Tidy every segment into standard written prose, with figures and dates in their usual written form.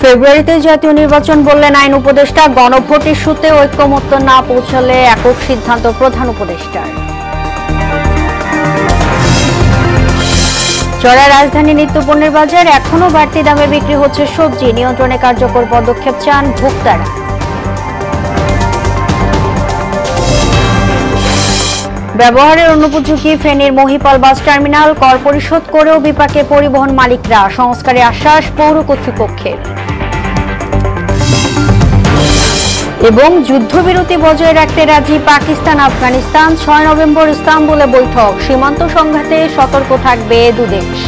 ফেব্রুয়ারিতে জাতীয় নির্বাচন বললেন আইন উপদেষ্টা। গণভোট ইস্যুতে ঐক্যমত্য না পৌঁছালে একক সিদ্ধান্ত প্রধান উপদেষ্টার। চড়া রাজধানী নিত্যপণ্যের বাজার, এখনো বাড়তি দামে বিক্রি হচ্ছে সবজি। নিয়ন্ত্রণে কার্যকর পদক্ষেপ চান ভোক্তারা। ব্যবহারের অনুপযোগী ফেনীর মহিপাল বাস টার্মিনাল, কর পরিশোধ করেও বিপাকে পরিবহন মালিকরা। সংস্কারে আশ্বাস পৌর কর্তৃপক্ষের। এবং যুদ্ধবিরতি বজায় রাখতে রাজি পাকিস্তান আফগানিস্তান। ৬ নভেম্বর ইস্তাম্বুলে বৈঠক। সীমান্ত সংঘাতে সতর্ক থাকবে দুদেশ।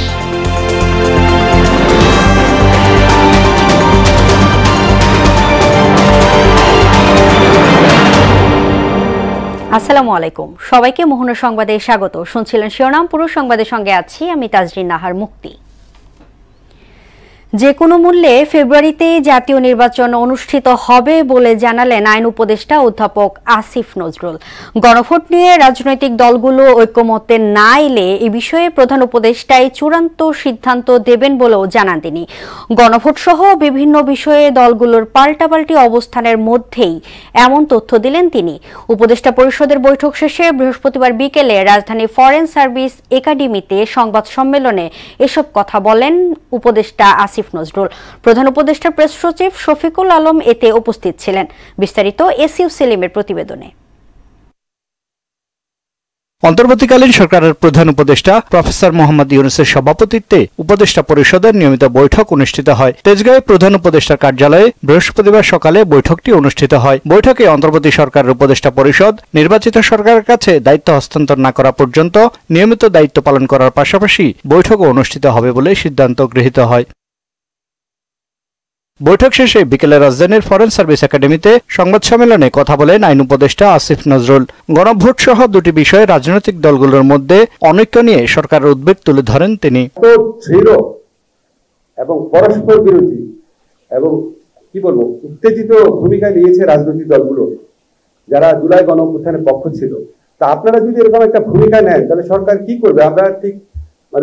আসসালামু আলাইকুম, সবাইকে মোহনা সংবাদে স্বাগত। শুনছিলেন শিরোনাম, পুরো সংবাদের সঙ্গে আছি আমি তাজরিন নাহার মুক্তি। যে কোনো মূল্যে ফেব্রুয়ারিতে জাতীয় নির্বাচন অনুষ্ঠিত হবে বলে জানালেন আইন উপদেষ্টা অধ্যাপক আসিফ নজরুল। গণভোট নিয়ে রাজনৈতিক দলগুলো ঐক্যমত্যে না এলে এ বিষয়ে প্রধান উপদেষ্টাই চূড়ান্ত সিদ্ধান্ত দেবেন বলেও জানান তিনি। গণভোট সহ বিভিন্ন বিষয়ে দলগুলোর পাল্টাপাল্টি অবস্থানের মধ্যেই এমন তথ্য দিলেন তিনি। উপদেষ্টা পরিষদের বৈঠক শেষে বৃহস্পতিবার বিকেলে রাজধানী ফরেন সার্ভিস একাডেমিতে সংবাদ সম্মেলনে এসব কথা বলেন উপদেষ্টা আসিফ নজরুল। প্রধান উপদেষ্টার প্রেস সচিব শফিকুল আলম এতে উপস্থিত ছিলেন। বিস্তারিত এসইউ সেলিমের প্রতিবেদনে। অন্তর্বর্তীকালীন সরকারের প্রধান উপদেষ্টা প্রফেসর মোহাম্মদ ইউনূসের সভাপতিত্বে উপদেষ্টা পরিষদের নিয়মিত বৈঠক অনুষ্ঠিত হয়। তেজগাঁয়ে প্রধান উপদেষ্টার কার্যালয়ে বৃহস্পতিবার সকালে বৈঠকটি অনুষ্ঠিত হয়। বৈঠকে অন্তর্বর্তী সরকারের উপদেষ্টা পরিষদ নির্বাচিত সরকারের কাছে দায়িত্ব হস্তান্তর না করা পর্যন্ত নিয়মিত দায়িত্ব পালন করার পাশাপাশি বৈঠকও অনুষ্ঠিত হবে বলে সিদ্ধান্ত গৃহীত হয়। বৈঠক শেষে বিকেলে রাজধানীর ফরেন সার্ভিস একাডেমিতে সংবাদ সম্মেলনে কথা বলেন আইন উপদেষ্টা আসিফ নজরুল। গণভোট সহ দুটি বিষয়ে রাজনৈতিক দলগুলোর মধ্যে অনৈক্য নিয়ে সরকারের উদ্বেগ তুলে ধরেন তিনি। দৃঢ় এবং পরস্পর বিরোধী এবং কি বলবো উত্তেজিত ভূমিকা নিয়েছে রাজনৈতিক দলগুলো যারা জুলাই গণঅভ্যুত্থানের পক্ষ ছিল। তা আপনারা যদি এরকম একটা ভূমিকা নেন তাহলে সরকার কি করবে আমরা ঠিক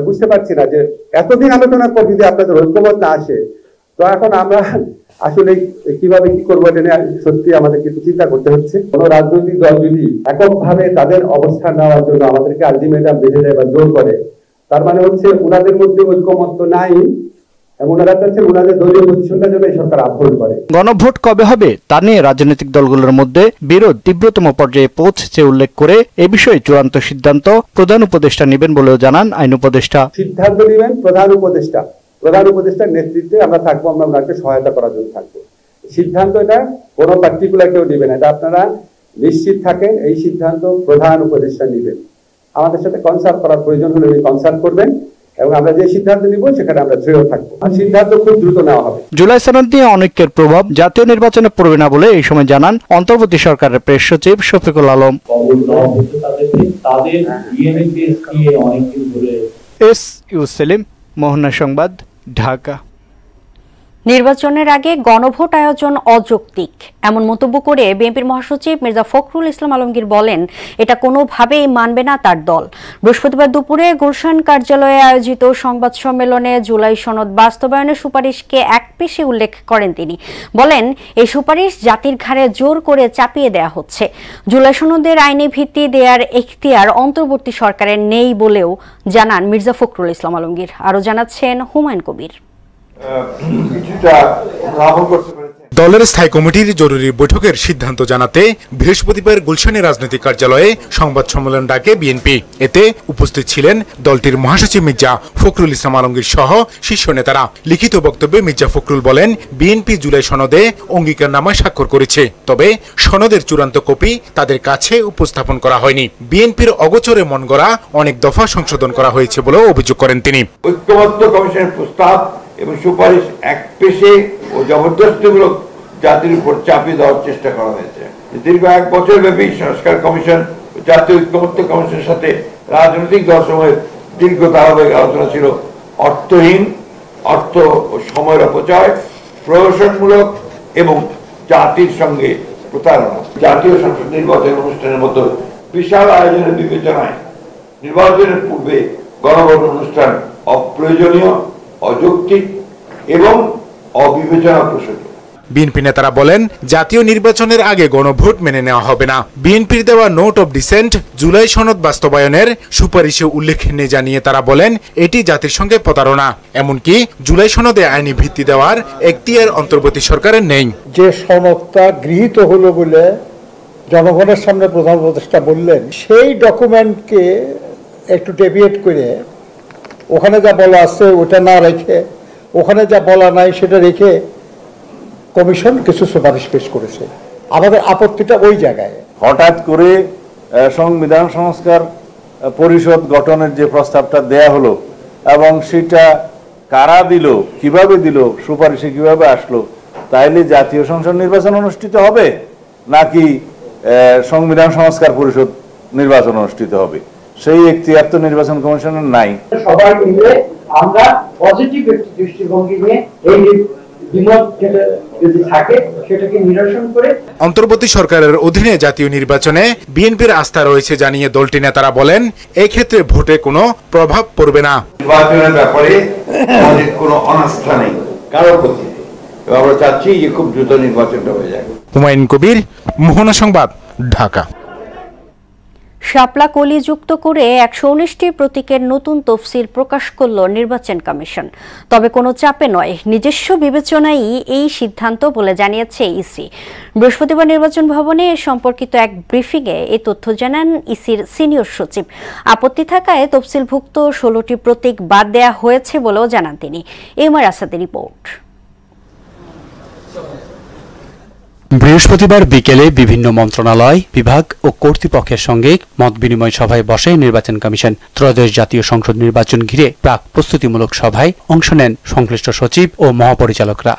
বুঝতে পারছি না। যে এতদিন আলোচনার পর যদি আপনাদের ঐক্যমত না আসে, তো এখন আমরা আসলে কিভাবে কি করবো এটা নিয়ে সত্যি আমাদের কিন্তু চিন্তা করতে হচ্ছে। কোন রাজনৈতিক দল যদি এককভাবে তাদের অবস্থান নেওয়ার জন্য আমাদেরকে আলটিমেটাম বেঁধে দেয় বা জোর করে, তার মানে হচ্ছে ওনাদের মধ্যে ঐক্যমত্য নাই এবং ওনারা চাচ্ছেন ওনাদের দলীয় পজিশনটা যেন এই সরকার আপহরণ করে। গণভোট কবে হবে তা নিয়ে রাজনৈতিক দলগুলোর মধ্যে বিরোধ তীব্রতম পর্যায়ে পৌঁছেছে উল্লেখ করে এ বিষয়ে চূড়ান্ত সিদ্ধান্ত প্রধান উপদেষ্টা নেবেন বলেও জানান আইন উপদেষ্টা। সিদ্ধান্ত নেবেন প্রধান উপদেষ্টা। প্রধান উপদেষ্টার নেতৃত্বে আমরা থাকবো, আমরা ওনাকে সহায়তা করার জন্য থাকবো। সিদ্ধান্ত এটা কোনো পার্টিকুলার কেউ নেবেন, এটা আপনারা নিশ্চিত থাকেন। এই সিদ্ধান্ত প্রধান উপদেষ্টা নেবেন। আমাদের সাথে কনসাল্ট করার প্রয়োজন হলে উনি কনসাল্ট করবেন এবং আমরা যে সিদ্ধান্ত নিব সেখানে আমরা দৃঢ় থাকবো। আর সিদ্ধান্ত খুব দ্রুত নেওয়া হবে। জুলাই সনদ নিয়ে অনৈক্যের প্রভাব জাতীয় নির্বাচনে পড়বে না বলে এই সময় জানান অন্তর্বর্তী সরকারের প্রেস সচিব শফিকুল আলম। এসইউ সেলিম, মোহনা সংবাদ, ঢাকা। নির্বাচনের আগে গণভোট আয়োজন অযৌক্তিক এমন মন্তব্য করে বিএনপির মহাসচিব মির্জা ফখরুল ইসলাম আলমগীর বলেন, এটা কোনোভাবেই মানবে না তার দল। বৃহস্পতিবার দুপুরে গুলশান কার্যালয়ে আয়োজিত সংবাদ সম্মেলনে জুলাই সনদ বাস্তবায়নের সুপারিশকে একপেশে উল্লেখ করেন তিনি। বলেন, এই সুপারিশ জাতির ঘাড়ে জোর করে চাপিয়ে দেয়া হচ্ছে। জুলাই সনদের আইনি ভিত্তি দেওয়ার এখতিয়ার অন্তর্বর্তী সরকারের নেই বলেও জানান মির্জা ফখরুল ইসলাম আলমগীর। আরও জানাচ্ছেন হুমায়ুন কবির। দলের স্থায়ী কমিটির জরুরি বৈঠকের সিদ্ধান্ত জানাতে বৃহস্পতিবার গুলশানের রাজনৈতিক কার্যালয়ে সংবাদ সম্মেলন ডাকে বিএনপি। এতে উপস্থিত ছিলেন দলটির মহাসচিব মির্জা ফখরুল ইসলাম আলমগীর সহ শীর্ষ নেতারা। লিখিত বক্তব্যে মির্জা ফখরুল বলেন, বিএনপি জুলাই সনদে অঙ্গীকারনামায় স্বাক্ষর করেছে, তবে সনদের চূড়ান্ত কপি তাদের কাছে উপস্থাপন করা হয়নি। বিএনপির অগোচরে মন গড়া অনেক দফা সংশোধন করা হয়েছে বলেও অভিযোগ করেন তিনি। ঐক্যবদ্ধ কমিশনের প্রস্তাব এবং সুপারিশ একপেশে ও জবরদস্তিমূলক জাতির উপর চাপিয়ে দেওয়ার চেষ্টা করা হয়েছে। দীর্ঘ 1 বছর ব্যাপী সংস্কার কমিশন ও জাতীয় ঐক্যমত্য কমিশনের সাথে রাজনৈতিক দলসমূহের দীর্ঘ ধারাবাহিক আলোচনা ছিল অর্থহীন, অর্থ ও সময়ের অপচয়, প্রহসনমূলক এবং জাতির সঙ্গে প্রতারণা। জাতীয় সংসদ নির্বাচন অনুষ্ঠানের মতো বিশাল আয়োজনের বিবেচনায় নির্বাচনের পূর্বে গণভোট অনুষ্ঠান অপ্রয়োজনীয়, অযৌক্তিক এবং অবিবেচনা প্রসূত। বিএনপি নেতারা বলেন, জাতীয় নির্বাচনের আগে গণভোট মেনে নেওয়া হবে না। বিএনপির দেওয়া নোট অব ডিসেন্ট জুলাই সনদ বাস্তবায়নের সুপারিশে উল্লেখ নেই জানিয়ে তারা বলেন, এটি জাতিসংঘের প্রতারণা। এমনকি জুলাই সনদে আইনি ভিত্তি দেওয়ার এখতিয়ার অন্তর্বর্তী সরকারের নেই। যে সনদটা গৃহীত হলো বলে জনগণের সামনে প্রধান উপদেষ্টা বললেন, সেই ডকুমেন্টকে একটু ডেভিয়েট করে ওখানে যা বলা আছে ওটা না রেখে ওখানে যা বলা নাই সেটা রেখে কমিশন কিছু সুপারিশ পেশ করেছে। আমাদের আপত্তিটা ওই জায়গায়। হঠাৎ করে সংবিধান সংস্কার পরিষদ গঠনের যে প্রস্তাবটা দেয়া হলো এবং সেটা কারা দিল, কিভাবে দিল, সুপারিশে কিভাবে আসলো, তাইলে জাতীয় সংসদ নির্বাচন অনুষ্ঠিত হবে নাকি সংবিধান সংস্কার পরিষদ নির্বাচন অনুষ্ঠিত হবে, সেই এখতিয়ার তো নির্বাচন কমিশনের নাই। সবাই মিলে আমরা পজিটিভ একটি দৃষ্টিভঙ্গি নিয়ে এই অন্তর্বর্তী সরকারের অধীনে জাতীয় নির্বাচনে বিএনপির আস্থা রয়েছে জানিয়ে দলটির নেতারা বলেন, এই ক্ষেত্রে ভোটে কোনো প্রভাব পড়বে না। নির্বাচনের ব্যাপারে আমাদের কোনো অনাস্থা নেই কারোর প্রতি। আমরা চাচ্ছি যে খুব দ্রুত নির্বাচনটা হয়ে যায়। হুমায়ুন কবির, মোহনা সংবাদ, ঢাকা। শাপলা কলি যুক্ত করে 119টি প্রতীকের নতুন তফসিল প্রকাশ করল নির্বাচন কমিশন। তবে কোনো চাপে নয়, নিজস্ব বিবেচনায় এই সিদ্ধান্ত বলে জানিয়েছে ইসি। বৃহস্পতিবার নির্বাচন ভবনে সম্পর্কিত এক ব্রিফিংয়ে এই তথ্য জানান ইসির সিনিয়র সচিব। আপত্তি থাকায় তফসিলভুক্ত 16টি প্রতীক বাদ দেয়া হয়েছে বলেও জানান তিনি। এমআর আসাদের রিপোর্ট। বৃহস্পতিবার বিকেলে বিভিন্ন মন্ত্রণালয়, বিভাগ ও কর্তৃপক্ষের সঙ্গে মত বিনিময় সভায় বসে নির্বাচন কমিশন। ত্রয়োদশ জাতীয় সংসদ নির্বাচন ঘিরে প্রাক প্রস্তুতিমূলক সভায় অংশ নেন সংশ্লিষ্ট সচিব ও মহাপরিচালকরা।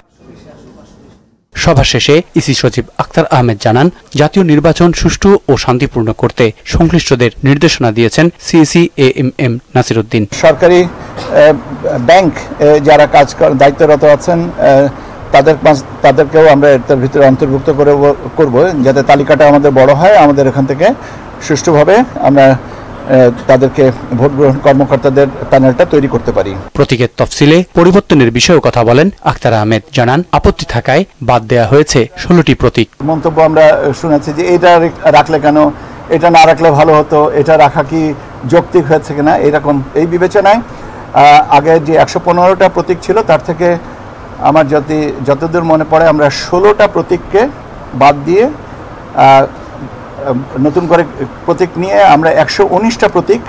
সভা শেষে ইসি সচিব আখতার আহমেদ জানান, জাতীয় নির্বাচন সুষ্ঠু ও শান্তিপূর্ণ করতে সংশ্লিষ্টদের নির্দেশনা দিয়েছেন সিইসি এএমএম নাসিরউদ্দিন। সরকারি ব্যাংক যারা কাজ দায়িত্বরত আছেন তাদেরকেও আমরা এর ভিতরে অন্তর্ভুক্ত করব, যাতে তালিকাটা আমাদের বড় হয়, আমাদের এখান থেকে সুষ্ঠুভাবে আমরা তাদেরকে ভোট গ্রহণ কর্মকর্তাদের প্যানেলটা তৈরি করতে পারি। প্রতীকের তফসিলে পরিবর্তনের বিষয়েও কথা বলেন আখতার আহমেদ। জানান, আপত্তি থাকায় বাদ দেয়া হয়েছে 16টি প্রতীক। মন্তব্য আমরা শুনেছি যে এটা রাখলে কেন, এটা না রাখলে ভালো হতো, এটা রাখা কি যৌক্তিক হয়েছে কিনা, এরকম এই বিবেচনায় আগে যে 115টা প্রতীক ছিল তার থেকে আমার যতদূর মনে পড়ে আমরা 16টা প্রতীককে বাদ দিয়ে নতুন করে প্রতীক নিয়ে আমরা 119টা প্রতীক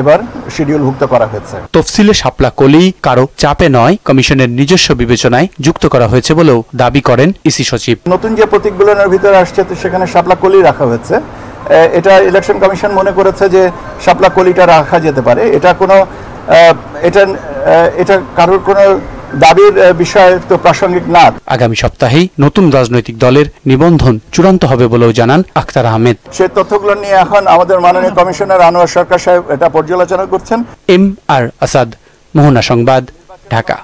এবার শিডিউলভুক্ত করা হয়েছে। তফসিলে শাপলা কলি কারো চাপে নয়, কমিশনের নিজস্ব বিবেচনায় যুক্ত করা হয়েছে বলেও দাবি করেন ইসি সচিব। নতুন যে প্রতীকগুলোর ভিতরে আসছে সেখানে শাপলা কলি রাখা হয়েছে। এটা ইলেকশন কমিশন মনে করেছে যে শাপলা কলিটা রাখা যেতে পারে। এটা কারোর কোনো দাবির বিষয় তো প্রাসঙ্গিক না। আগামী সপ্তাহেই নতুন রাজনৈতিক দলের নিবন্ধন চূড়ান্ত হবে বলেও জানান আখতার আহমেদ। সেই তথ্যগুলো নিয়ে এখন আমাদের মাননীয় কমিশনার আনোয়ার সরকার সাহেব এটা পর্যালোচনা করছেন। এমআর আসাদ, মোহনা সংবাদ, ঢাকা।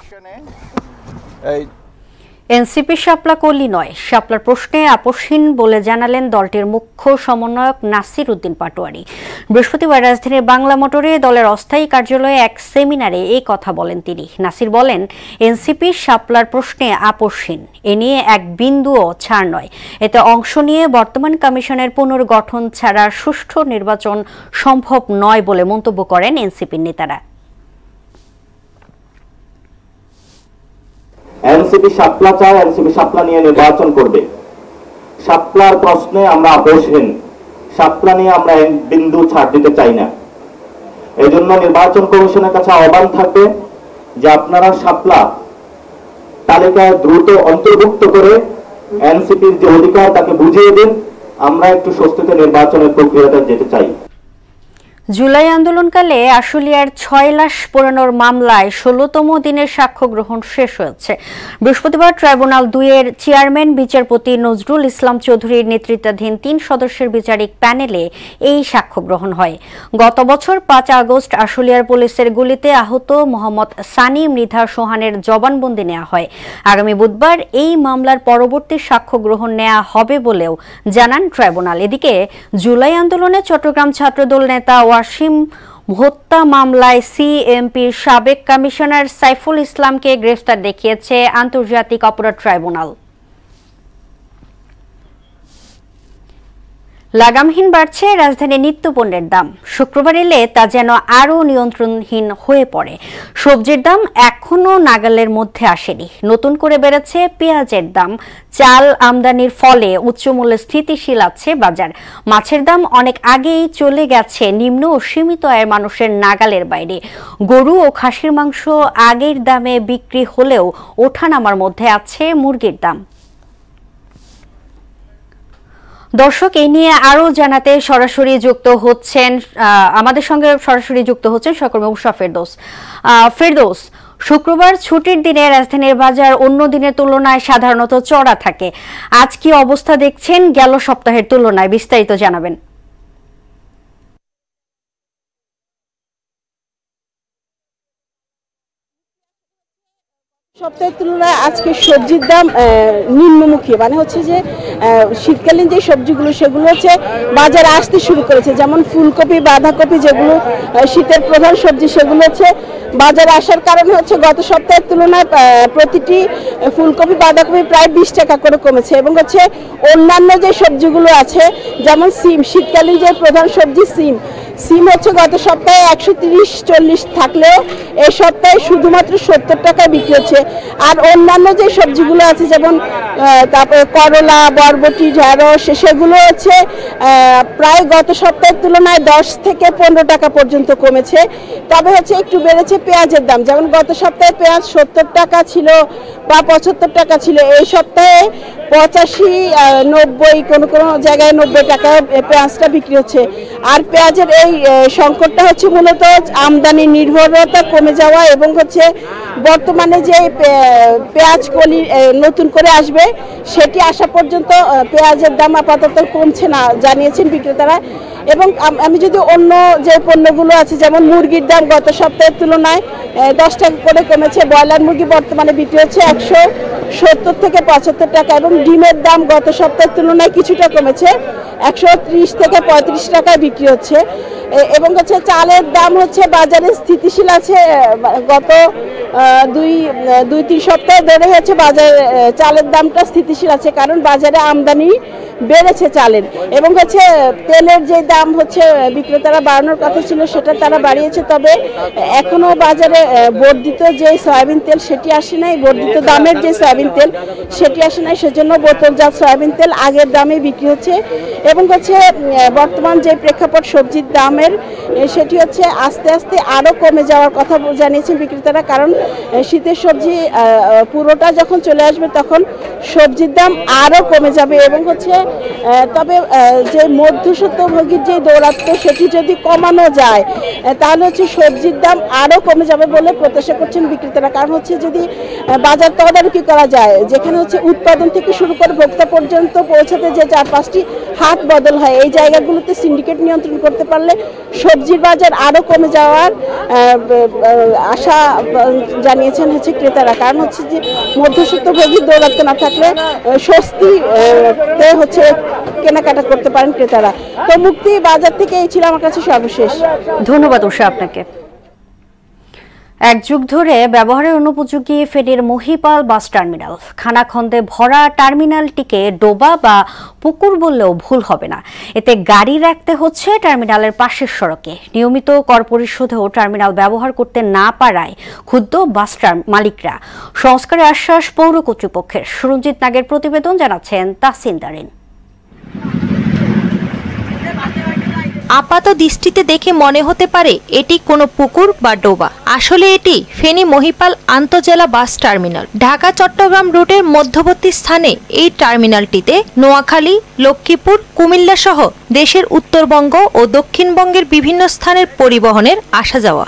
এনসিপি শাপলা কলি নয়, শাপলার প্রশ্নে আপোষহীন বলে জানালেন দলটির মুখ্য সমন্বয়ক নাসির উদ্দিন পাটোয়ারি। বৃহস্পতিবার রাজধানীর বাংলা মোটরে দলের অস্থায়ী কার্যালয়ে এক সেমিনারে এই কথা বলেন তিনি। নাসির বলেন, এনসিপি শাপলার প্রশ্নে আপোষহীন, এ নিয়ে এক বিন্দুও ছাড় নয়। এতে অংশ নিয়ে বর্তমান কমিশনের পুনর্গঠন ছাড়া সুষ্ঠু নির্বাচন সম্ভব নয় বলে মন্তব্য করেন এনসিপির নেতারা। এনসিপি শাপলা চায়, এনসিপি শাপলা নিয়ে নির্বাচন করবে। শাপলার প্রশ্নে আমরা আপোষহীন, শাপলা নিয়ে আমরা এক বিন্দু ছাড় দিতে চাই না। এই জন্য নির্বাচন কমিশনের কাছে আহ্বান থাকবে যে আপনারা শাপলা তালিকায় দ্রুত অন্তর্ভুক্ত করে এনসিপির যে অধিকার তাকে বুঝিয়ে দিন। আমরা একটু স্বস্তিতে নির্বাচনের প্রক্রিয়াটা যেতে চাই। জুলাই আন্দোলনকালে আশুলিয়ার 6 লাশ পোড়ানোর মামলায় 16তম দিনের সাক্ষ্য গ্রহণ শেষ হয়েছে। বৃহস্পতিবার ট্রাইব্যুনাল 2-এর চেয়ারম্যান বিচারপতি নজরুল ইসলাম চৌধুরীর নেতৃত্বাধীন 3 সদস্যের বিচারিক প্যানেলে এই সাক্ষ্য গ্রহণ হয়। গত বছর 5 আগস্ট আশুলিয়ার পুলিশের গুলিতে আহত মোহাম্মদ সানি মৃধা সোহানের জবানবন্দি নেওয়া হয়। আগামী বুধবার এই মামলার পরবর্তী সাক্ষ্য গ্রহণ নেওয়া হবে বলেও জানান ট্রাইব্যুনাল। এদিকে জুলাই আন্দোলনে চট্টগ্রাম ছাত্রদল নেতা ওয়াসিম হত্যা মামলায় সিএমপির সাবেক কমিশনার সাইফুল ইসলামকে গ্রেফতার দেখিয়েছে আন্তর্জাতিক অপরাধ ট্রাইব্যুনাল। লাগামহীন বাড়ছে রাজধানীর নিত্যপণ্যের দাম। শুক্রবার এলে তা যেন আরও নিয়ন্ত্রণহীন হয়ে পড়ে। সবজির দাম এখনো নাগালের মধ্যে আসেনি। নতুন করে বেড়েছে পেঁয়াজের দাম। চাল আমদানির ফলে উচ্চমূল্যে স্থিতিশীল আছে বাজার। মাছের দাম অনেক আগেই চলে গেছে নিম্ন ও সীমিত আয়ের মানুষের নাগালের বাইরে। গরু ও খাসির মাংস আগের দামে বিক্রি হলেও ওঠানামার মধ্যে আছে মুরগির দাম। দর্শক, এই নিয়ে আরো জানাতে সরাসরি যুক্ত হচ্ছেন আমাদের সঙ্গে সহকর্মী উষা ফেরদৌস। ফেরদৌস, শুক্রবার ছুটির দিনে রাজধানীর বাজার অন্য দিনের তুলনায় সাধারণত চড়া থাকে। আজ কি অবস্থা দেখছেন গেল সপ্তাহের তুলনায়, বিস্তারিত জানাবেন। সপ্তাহের তুলনায় আজকে সবজির দাম নিম্নমুখী, মানে হচ্ছে যে শীতকালীন যে সবজিগুলো সেগুলো হচ্ছে বাজারে আসতে শুরু করেছে। যেমন ফুলকপি, বাঁধাকপি, যেগুলো শীতের প্রধান সবজি, সেগুলো হচ্ছে বাজারে আসার কারণে হচ্ছে গত সপ্তাহের তুলনায় প্রতিটি ফুলকপি, বাঁধাকপি প্রায় 20 টাকা করে কমেছে। এবং হচ্ছে অন্যান্য যে সবজিগুলো আছে, যেমন সিম, শীতকালীন যে প্রধান সবজি সিম হচ্ছে গত সপ্তাহে 130-140 থাকলেও এই সপ্তাহে শুধুমাত্র 70 টাকায় বিক্রি হচ্ছে। আর অন্যান্য যে সবজিগুলো আছে, যেমন তারপরে করলা, বরবটি, ঢেঁড়স, সেগুলো হচ্ছে প্রায় গত সপ্তাহের তুলনায় 10 থেকে 15 টাকা পর্যন্ত কমেছে। তবে হচ্ছে একটু বেড়েছে পেঁয়াজের দাম। যেমন গত সপ্তাহে পেঁয়াজ 70 টাকা ছিল বা 75 টাকা ছিল, এই সপ্তাহে 85-90, কোনো জায়গায় 90 টাকায় পেঁয়াজটা বিক্রি হচ্ছে। আর পেঁয়াজের এই সংকটটা হচ্ছে মূলত আমদানি নির্ভরতা কমে যাওয়া এবং হচ্ছে বর্তমানে যে পেঁয়াজ কলি নতুন করে আসবে সেটি আসা পর্যন্ত পেঁয়াজের দাম আপাতত কমছে না, জানিয়েছেন বিক্রেতারা। এবং আমি যদি অন্য যে পণ্যগুলো আছে, যেমন মুরগির দাম গত সপ্তাহের তুলনায় 10 টাকা করে কমেছে। ব্রয়লার মুরগি বর্তমানে বিক্রি হচ্ছে 170 থেকে 75 টাকা। এবং ডিমের দাম গত সপ্তাহের তুলনায় কিছুটা কমেছে, 130 থেকে 35 টাকায় বিক্রি হচ্ছে। এবং হচ্ছে চালের দাম হচ্ছে বাজারে স্থিতিশীল আছে। গত 2-3 সপ্তাহ ধরে হচ্ছে বাজারে চালের দামটা স্থিতিশীল আছে, কারণ বাজারে আমদানি বেড়েছে চালের। এবং হচ্ছে তেলের যে দাম হচ্ছে বিক্রেতারা বাড়ানোর কথা ছিল সেটা তারা বাড়িয়েছে। তবে এখনো বাজারে বর্ধিত যে সয়াবিন তেল সেটি আসে নাই, বর্ধিত দামের যে সয়াবিন তেল সেটি আসে নাই, সেজন্য বোতলজাত সয়াবিন তেল আগের দামে বিক্রি হচ্ছে। এবং হচ্ছে বর্তমান যে প্রেক্ষাপট সবজির দামের, সেটি হচ্ছে আস্তে আস্তে আরও কমে যাওয়ার কথা জানিয়েছেন বিক্রেতারা। কারণ শীতের সবজি পুরোটা যখন চলে আসবে তখন সবজির দাম আরও কমে যাবে। এবং হচ্ছে তবে যে মধ্যস্বত্বভোগীর যে দৌরাত্ম্য সেটি যদি কমানো যায় তাহলে হচ্ছে সবজির দাম আরও কমে যাবে বলে প্রত্যাশা করছেন বিক্রেতারা। কারণ হচ্ছে যদি বাজার তদারকি করা যায়, যেখানে হচ্ছে উৎপাদন থেকে শুরু করে ভোক্তা পর্যন্ত পৌঁছাতে যে 4-5টি হাট বদল হয়, এই জায়গাগুলোতে সিন্ডিকেট নিয়ন্ত্রণ করতে পারলে সবজির বাজার আরও কমে যাওয়ার আশা জানিয়েছেন হচ্ছে ক্রেতারা। কারণ হচ্ছে যে মধ্যস্বত্বভোগীর দৌরাত্ম্য না থাকলে স্বস্তিতে হচ্ছে কেনাকাটা করতে পারেন ক্রেতারা। তো মুক্তি বাজার থেকে এই ছিল আমার কাছে সর্বশেষ। ধন্যবাদ উষা আপনাকে। এক যুগ ধরে ব্যবহারের অনুপযোগী ফেনীর মহিপাল বাস টার্মিনাল, খানাখন্দে ভরা টার্মিনালটিকে ডোবা বা পুকুর বললেও ভুল হবে না। এতে গাড়ি রাখতে হচ্ছে টার্মিনালের পাশের সড়কে। নিয়মিত কর পরিশোধেও টার্মিনাল ব্যবহার করতে না পারায় ক্ষুব্ধ বাস মালিকরা। সংস্কারের আশ্বাস পৌর কর্তৃপক্ষের। সুরঞ্জিত নাগের প্রতিবেদন, জানাচ্ছেন তাসিন দারিন। আপাত দৃষ্টিতে দেখে মনে হতে পারে এটি কোনো পুকুর বা ডোবা। আসলে এটি ফেনী মহিপাল আন্তজেলা বাস টার্মিনাল। ঢাকা চট্টগ্রাম রুটের মধ্যবর্তী স্থানে এই টার্মিনালটিতে নোয়াখালী, লক্ষ্মীপুর, কুমিল্লা সহ দেশের উত্তরবঙ্গ ও দক্ষিণবঙ্গের বিভিন্ন স্থানের পরিবহনের আসা যাওয়া।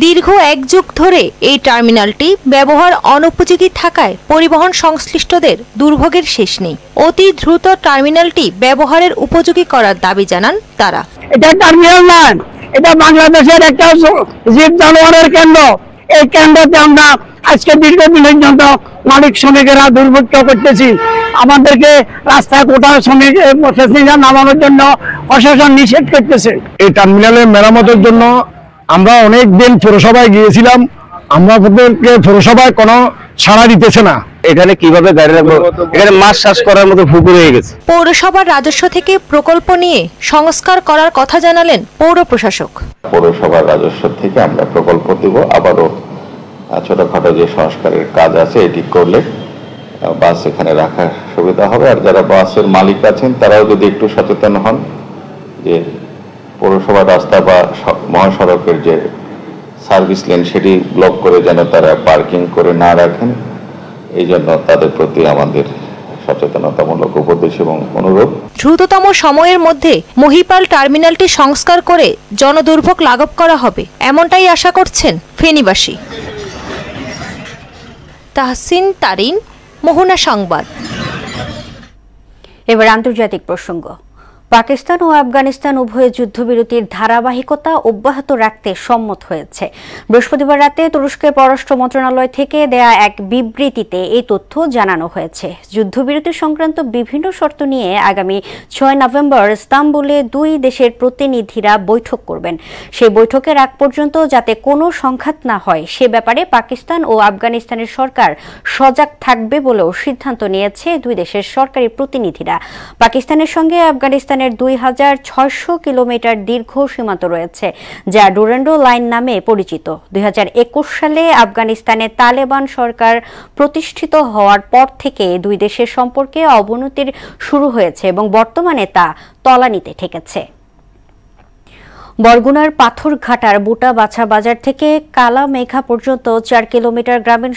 দীর্ঘ 1 যুগ ধরে এই টার্মিনালটি ব্যবহার অনুপযোগী থাকায় পরিবহন সংশ্লিষ্টদের দুর্ভোগের শেষ নেই। অতি দ্রুত টার্মিনালটি ব্যবহারের উপযোগী করার দাবি জানান তারা। এটা টার্মিনাল না, এটা বাংলাদেশের একটা জীব জানোয়ারের কেন্দ্র। এই কেন্দ্রতে আমরা আজকে দীর্ঘদিনের জন্য মালিক শ্রমিকেরা দুর্ভোগ করতেছি। আমাদেরকে রাস্তায় কোথাও শ্রমিক প্যাসেঞ্জার নামানোর জন্য প্রশাসন নিষেধ করতেছে। এই টার্মিনালের মেরামতের জন্য আমরা অনেক দিন পৌরসভায় গিয়েছিলাম, আমাদেরকে পৌরসভায় কোনো ছাড়া দিতেছে না। এখানে কিভাবে গাড়ি রাখবো, এখানে মাছ চাষ করার মতো পুকুর হয়ে গেছে। পৌরসভার রাজস্ব থেকে প্রকল্প নিয়ে সংস্কার করার কথা জানালেন পৌর প্রশাসক। পৌরসভার রাজস্ব থেকে আমরা প্রকল্প দিব, আবারও ছোটখাটো যে সংস্কারের কাজ আছে এটি করলে বাস এখানে রাখার সুবিধা হবে। আর যারা বাসের মালিক আছেন তারাও যদি একটু সচেতন হন যে পৌরসভার রাস্তা বা মহাসড়কের যে সার্ভিস লেন সেটি ব্লক করে যেন তারা পার্কিং করে না রাখেন, এই জন্য তাদের প্রতি আমাদের সচেতনতামূলক উপদেশ এবং অনুরোধ। দ্রুততম সময়ের মধ্যে মহিপাল টার্মিনালটি সংস্কার করে জনদুর্ভোগ লাঘব করা হবে, এমনটাই আশা করছেন ফেনীবাসী। তাহসিন তারিন, মোহনা সংবাদ। এবার আন্তর্জাতিক প্রসঙ্গ। পাকিস্তান ও আফগানিস্তান উভয় যুদ্ধবিরতির ধারাবাহিকতা অব্যাহত রাখতে সম্মত হয়েছে। বৃহস্পতিবার রাতে তুরস্কের পররাষ্ট্র মন্ত্রণালয় থেকে দেয়া এক বিবৃতিতে এই তথ্য জানানো হয়েছে। যুদ্ধবিরতি সংক্রান্ত বিভিন্ন শর্ত নিয়ে আগামী 6 নভেম্বর ইস্তাম্বুলে দুই দেশের প্রতিনিধিরা বৈঠক করবেন। সেই বৈঠকের আগ পর্যন্ত যাতে কোনো সংঘাত না হয় সে ব্যাপারে পাকিস্তান ও আফগানিস্তানের সরকার সজাগ থাকবে বলেও সিদ্ধান্ত নিয়েছে দুই দেশের সরকারি প্রতিনিধিরা। পাকিস্তানের সঙ্গে আফগানিস্তান 2600 কিলোমিটার দীর্ঘ সীমান্ত রয়েছে, যা ডুরান্ডো লাইন নামে পরিচিত। 2021 সালে আফগানিস্তানে তালেবান সরকার প্রতিষ্ঠিত হওয়ার পর থেকে দুই দেশের সম্পর্কে অবনতির শুরু হয়েছে এবং বর্তমানে তা তলানিতে ঠেকেছে। বরগুনার পাথরঘাটার বুটাবাছা বাজার থেকে কালামেঘা পর্যন্ত 4 কিলোমিটার গ্রামীণ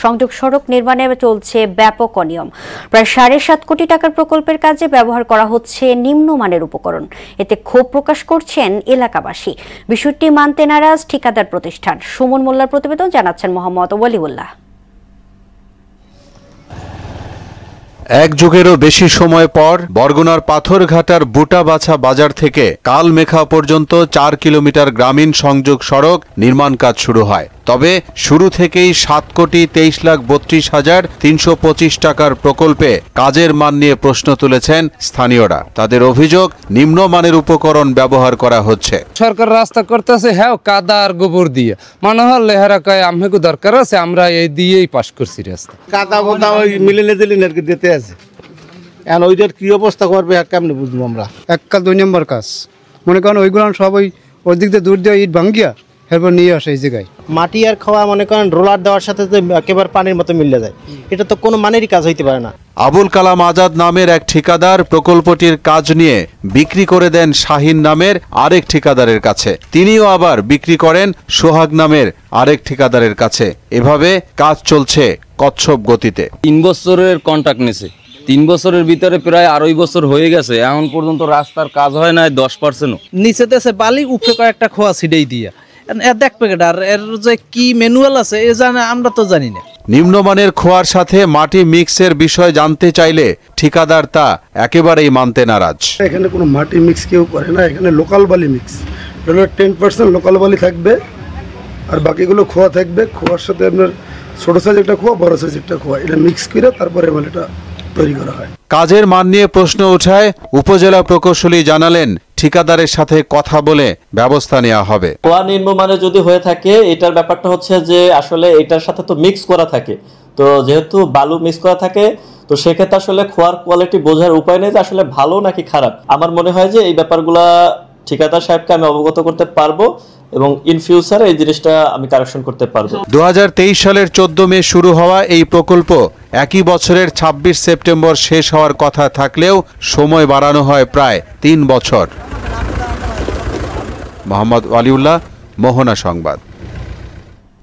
সংযোগ সড়ক নির্মাণে চলছে ব্যাপক অনিয়ম। প্রায় 7.5 কোটি টাকার প্রকল্পের কাজে ব্যবহার করা হচ্ছে নিম্নমানের উপকরণ। এতে ক্ষোভ প্রকাশ করছেন এলাকাবাসী। বিষয়টি মানতে নারাজ ঠিকাদার প্রতিষ্ঠান। সুমন মোল্লার প্রতিবেদন, জানাচ্ছেন মোহাম্মদ ওয়ালিউল্লাহ। এক যুগেরও বেশি সময় পর বরগুনার পাথরঘাটার বুটাবাছা বাজার থেকে কালমেঘা পর্যন্ত 4 কিলোমিটার গ্রামীণ সংযোগ সড়ক নির্মাণ কাজ শুরু হয়। তবে শুরু থেকেই 7,32,325 টাকার প্রকল্পে কাজের মান নিয়ে প্রশ্ন তুলেছেন স্থানীয়রা। তাদের অভিযোগ, নিম্নমানের উপকরণ ব্যবহার করা হচ্ছে। সরকার রাস্তা করতেছে হ্যাঁ কাদা আর গোবর দিয়ে, মনে হয় লেহারা কয় আমাকে দরকার আছে, আমরা এই দিয়েই পাস করছি রাস্তা। কাদা বোদা ওই মিলিনে দিলেন আর কি দিতে আছে, এখন ওইটার কি অবস্থা করবে কেমনে বুঝবো আমরা। এককাল 2 নম্বর কাজ, মনে করেন ওইগুলো সব ওই দিক দিয়ে দূর দিয়ে ইট ভাঙ্গিয়া এরপর নিয়ে আসে এই জায়গায়। মাটি আর খাওয়া মনে করেন রোলার দেওয়ার সাথে একেবারে পানির মতো মিলে যায়, এটা তো কোনো মানেরই কাজ হইতে পারে না। আবুল কালাম আজাদ নামের এক ঠিকাদার প্রকল্পটির কাজ নিয়ে বিক্রি করে দেন শাহিন নামের আরেক ঠিকাদারের কাছে। তিনিও আবার বিক্রি করেন সোহাগ নামের আরেক ঠিকাদারের কাছে। এভাবে কাজ চলছে কচ্ছপ গতিতে। 3 বছরের কন্ট্রাক্ট নিছে, 3 বছরের ভিতরে প্রায় 2.5 বছর হয়ে গেছে, এখন পর্যন্ত রাস্তার কাজ হয় না 10%। নিচে দেশে বালি উপরে কয়েকটা খোয়া ছিটাই দিয়া দেখবে আর এর যে কি ম্যানুয়াল আছে এ জানে আমরা তো জানি না। নিম্নমানের খোয়ার সাথে মাটি মিক্সের বিষয় জানতে চাইলে ঠিকাদার তা একেবারেই মানতে নারাজ। এখানে কোনো মাটি মিক্স কেউ করে না, এখানে লোকাল বালি মিক্স, 10% লোকাল বালি থাকবে আর বাকিগুলো খোয়া থাকবে। খোয়ার সাথে আপনার ছোট সাইজ একটা খোয়া, বড় সাইজ একটা খোয়া, এটা মিক্স করে তারপরে বালিটা তৈরি করা হয়। কাজের মান নিয়ে প্রশ্ন ওঠায় উপজেলা প্রকৌশলী জানালেন ঠিকাদারের সাথে কথা বলে ব্যবস্থা নেওয়া হবে। খোয়া নিম্নমানের যদি হয়ে থাকে, এটার ব্যাপারটা হচ্ছে যে আসলে এটার সাথে তো মিক্স করা থাকে, তো যেহেতু বালু মিক্স করা থাকে তো সেক্ষেত্রে আসলে খোয়ার কোয়ালিটি বোঝার উপায় নেই যে আসলে ভালো নাকি খারাপ। আমার মনে হয় যে এই ব্যাপারগুলা ঠিকাদার সাহেবকে আমি অবগত করতে পারবো এবং ইন ফিউচারে এই জিনিসটা আমি কারেকশন করতে পারবো। 2023 সালের 14 মে শুরু হওয়া এই প্রকল্প একই বছরের 26 সেপ্টেম্বর শেষ হওয়ার কথা থাকলেও সময় বাড়ানো হয় প্রায় 3 বছর। মোহাম্মদ ওয়ালিউল্লাহ, মোহনা সংবাদ।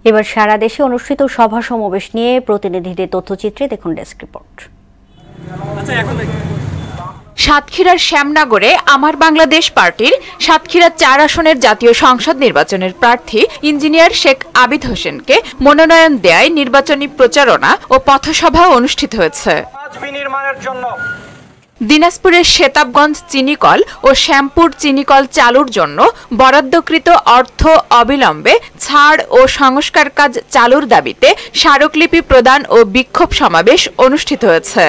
এবার সারা দেশে অনুষ্ঠিত সভা সমাবেশ নিয়ে প্রতিনিধিদের তথ্যচিত্রে দেখুন ডেস্ক রিপোর্ট। সাতক্ষীরার শ্যামনগরে আমার বাংলাদেশ পার্টির সাতক্ষীরা 4 আসনের জাতীয় সংসদ নির্বাচনের প্রার্থী ইঞ্জিনিয়ার শেখ আবিদ হোসেনকে মনোনয়ন দেয় নির্বাচনী প্রচারণা ও পথসভা অনুষ্ঠিত হয়েছে। দিনাজপুরের শেতাবগঞ্জ চিনিকল ও শ্যামপুর চিনিকল চালুর জন্য বরাদ্দকৃত অর্থ অবিলম্বে ছাড় ও সংস্কার কাজ চালুর দাবিতে স্মারকলিপি প্রদান ও বিক্ষোভ সমাবেশ অনুষ্ঠিত হয়েছে।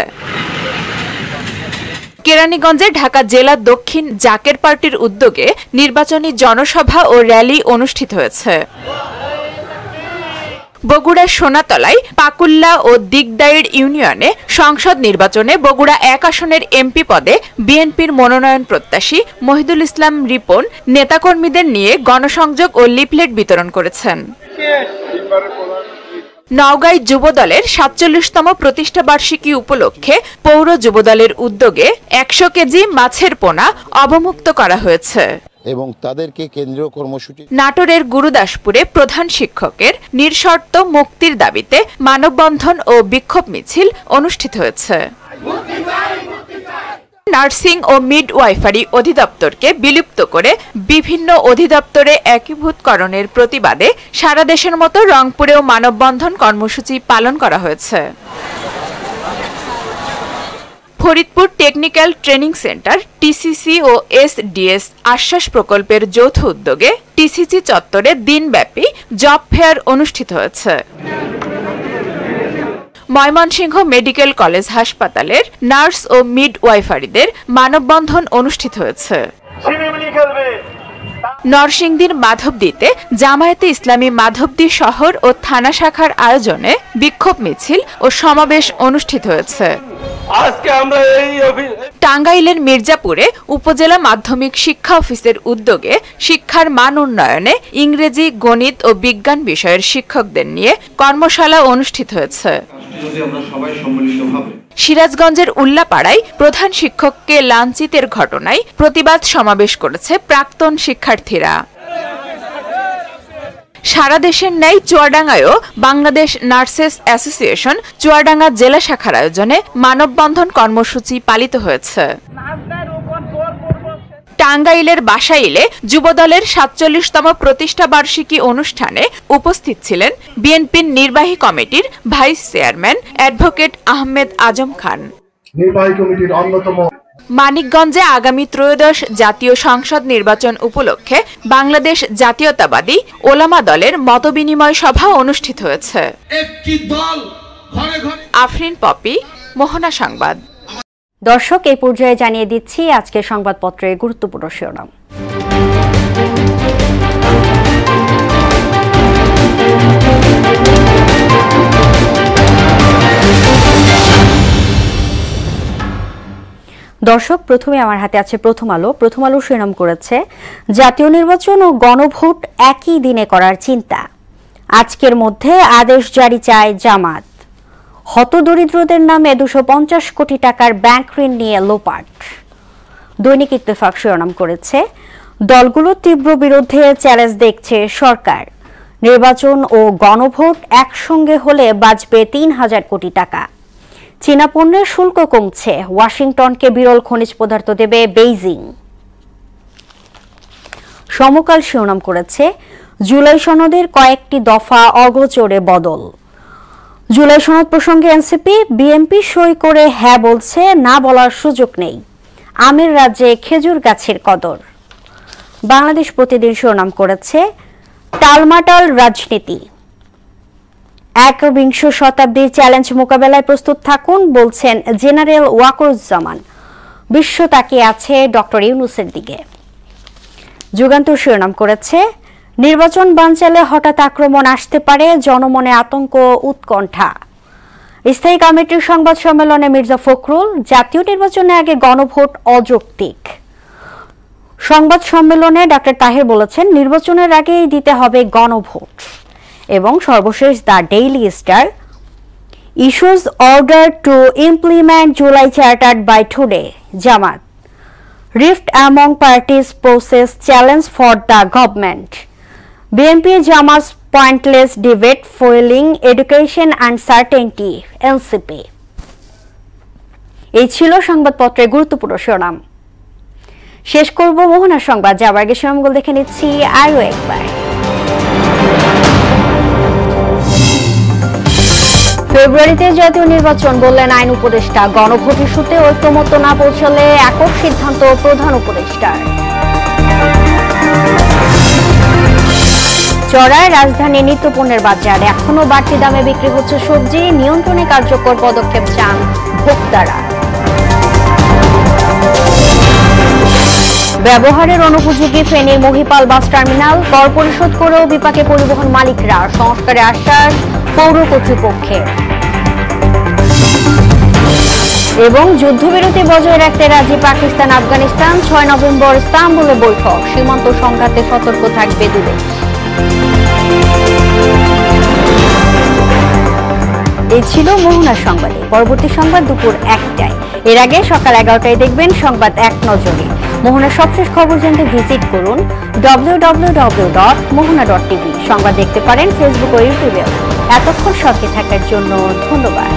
কেরানীগঞ্জে ঢাকা জেলা দক্ষিণ জাকের পার্টির উদ্যোগে নির্বাচনী জনসভা ও র্যালি অনুষ্ঠিত হয়েছে। বগুড়া সোনাতলায় পাকুল্লা ও দিগদাইর ইউনিয়নে সংসদ নির্বাচনে বগুড়া 1 আসনের এমপি পদে বিএনপির মনোনয়ন প্রত্যাশী মহিদুল ইসলাম রিপন নেতাকর্মীদের নিয়ে গণসংযোগ ও লিফলেট বিতরণ করেছেন। নওগাঁয় যুবদলের ৪৭তম প্রতিষ্ঠা বার্ষিকী উপলক্ষে পৌর যুবদলের উদ্যোগে ১০০ কেজি মাছের পোনা অবমুক্ত করা হয়েছে এবং তাদেরকে কেন্দ্রীয় কর্মসূচি। নাটোরের গুরুদাসপুরে প্রধান শিক্ষকের নিঃশর্ত মুক্তির দাবিতে মানববন্ধন ও বিক্ষোভ মিছিল অনুষ্ঠিত হয়েছে। নার্সিং ও মিডওয়াইফারি অধিদপ্তরকে বিলুপ্ত করে বিভিন্ন অধিদপ্তরে একীভূতকরণের প্রতিবাদে সারা দেশের মতো রংপুরেও মানববন্ধন কর্মসূচি পালন করা হয়েছে। Faridpur technical training centre TCC ও এসডিএস আশ্বাস প্রকল্পের যৌথ উদ্যোগে টিসিসি চত্বরে দিনব্যাপী জব ফেয়ার অনুষ্ঠিত হয়েছে। ময়মনসিংহ মেডিকেল কলেজ হাসপাতালের নার্স ও মিডওয়াইফারিদের মানববন্ধন অনুষ্ঠিত হয়েছে। নরসিংদীর মাধবদীতে জামায়াতে ইসলামী মাধবদী শহর ও থানা শাখার আয়োজনে বিক্ষোভ মিছিল ও সমাবেশ অনুষ্ঠিত হয়েছে। টাঙ্গাইলের মির্জাপুরে উপজেলা মাধ্যমিক শিক্ষা অফিসের উদ্যোগে শিক্ষার মান উন্নয়নে ইংরেজি, গণিত ও বিজ্ঞান বিষয়ের শিক্ষকদের নিয়ে কর্মশালা অনুষ্ঠিত হয়েছে। সিরাজগঞ্জের উল্লাপাড়ায় প্রধান শিক্ষককে লাঞ্ছিতের ঘটনায় প্রতিবাদ সমাবেশ করেছে প্রাক্তন শিক্ষার্থীরা। সারা দেশের ন্যায় চুয়াডাঙ্গায়ও বাংলাদেশ নার্সেস অ্যাসোসিয়েশন চুয়াডাঙ্গা জেলা শাখার আয়োজনে মানববন্ধন কর্মসূচি পালিত হয়েছে। টাঙ্গাইলের বাসাইলে যুবদলের ৪৭তম প্রতিষ্ঠা বার্ষিকী অনুষ্ঠানে উপস্থিত ছিলেন বিএনপির নির্বাহী কমিটির vice chairman advocate Ahmed Azam Khan. নির্বাহী কমিটির অন্যতম মানিকগঞ্জে আগামী ত্রয়োদশ জাতীয় সংসদ নির্বাচন উপলক্ষে বাংলাদেশ জাতীয়তাবাদী ওলামা দলের মতবিনিময় সভা অনুষ্ঠিত হয়েছে। আফরিন পপি, মোহনা সংবাদ। দর্শক, এই পর্যায়ে জানিয়ে দিচ্ছি আজকের সংবাদপত্রের গুরুত্বপূর্ণ শিরোনাম। দর্শক, প্রথমে আমার হাতে আছে প্রথম আলো। প্রথম আলো শিরোনাম করেছে, জাতীয় নির্বাচন ও গণভোট একই দিনে করার চিন্তা, আজকের মধ্যে আদেশ জারি চায় জামাত। হতদরিদ্রদের নামে 250 কোটি টাকার ব্যাংক ঋণ নিয়ে লোপাট। দৈনিক ইত্তেফাক শিরোনাম করেছে, দলগুলোর তীব্র বিরুদ্ধে চ্যালেঞ্জ দেখছে সরকার, নির্বাচন ও গণভোট একসঙ্গে হলে বাঁচবে 3000 কোটি টাকা। চীনা পণ্যের শুল্ক কমছে, ওয়াশিংটনকে বিরল খনিজ পদার্থ দেবে বেইজিং। সমকাল শিরোনাম করেছে, জুলাই সনদের কয়েকটি দফা অগোচরে বদল। জুলাই সনদ প্রসঙ্গে এনসিপি বিএনপি সই করে হ্যাঁ বলছে, না বলার সুযোগ নেই। আমের রাজ্যে খেজুর গাছের কদর। বাংলাদেশ প্রতিদিন শিরোনাম করেছে, টালমাটাল রাজনীতি, 21 শতাব্দীর চ্যালেঞ্জ মোকাবেলায় প্রস্তুত থাকুন বলছেন জেনারেল ওয়াকরুজ্জামান। বিশ্ব তাকিয়ে আছে ডক্টর ইউনূসের দিকে। যুগান্তর শিরোনাম করেছে, নির্বাচন বানচালে হঠাৎ আক্রমণ আসতে পারে, জনমনে আতঙ্ক উৎকণ্ঠা। স্থায়ী কমিটির সংবাদ সম্মেলনে মির্জা ফখরুল, জাতীয় নির্বাচনে আগে গণভোট অযৌক্তিক। সংবাদ সম্মেলনে ডক্টর তাহের বলেছেন, নির্বাচনের আগেই দিতে হবে গণভোট। এবং সর্বশেষ the Daily Star, issues order to implement July charter by today, Jamaat. Rift among parties process challenge for the government. BNP Jamaat pointless debate fuelling education and certainty, NCP. এই ছিল সংবাদপত্রের গুরুত্বপূর্ণ শিরোনাম। শেষ করব মোহনা সংবাদ, যাবার আগে শিরোনামগুলো দেখে নিচ্ছি আরও একবার। ফেব্রুয়ারিতে জাতীয় নির্বাচন বললেন আইন উপদেষ্টা, গণভোট ইস্যুতে ঐক্যমত্য না পৌঁছালে একক সিদ্ধান্ত প্রধান উপদেষ্টার। চড়ায় রাজধানীর নিত্যপণ্যের বাজার। এখনো বাড়তি দামে বিক্রি হচ্ছে সবজি, নিয়ন্ত্রণে কার্যকর পদক্ষেপ চান ভোক্তারা। ব্যবহারের অনুপযোগী ফেনীর মহিপাল বাস টার্মিনাল, কর পরিশোধ করেও বিপাকে পরিবহন মালিকরা, সংস্কারে আশ্বাস পৌর কর্তৃপক্ষের। এবং যুদ্ধবিরতি বজায় রাখতে রাজি পাকিস্তান আফগানিস্তান, 6 নভেম্বর ইস্তাম্বুলে বৈঠক, সীমান্ত সংঘাতে সতর্ক থাকবে দুদেশ। এই ছিল মোহনার সংবাদে। পরবর্তী সংবাদ দুপুর 1টায়। এর আগে সকাল 11টায় দেখবেন সংবাদ এক নজরে। মোহনার সবশেষ খবর জানতে ভিজিট করুন www.mohana.tv। সংবাদ দেখতে পারেন ফেসবুক ও ইউটিউবে। এতক্ষণ সঙ্গে থাকার জন্য ধন্যবাদ।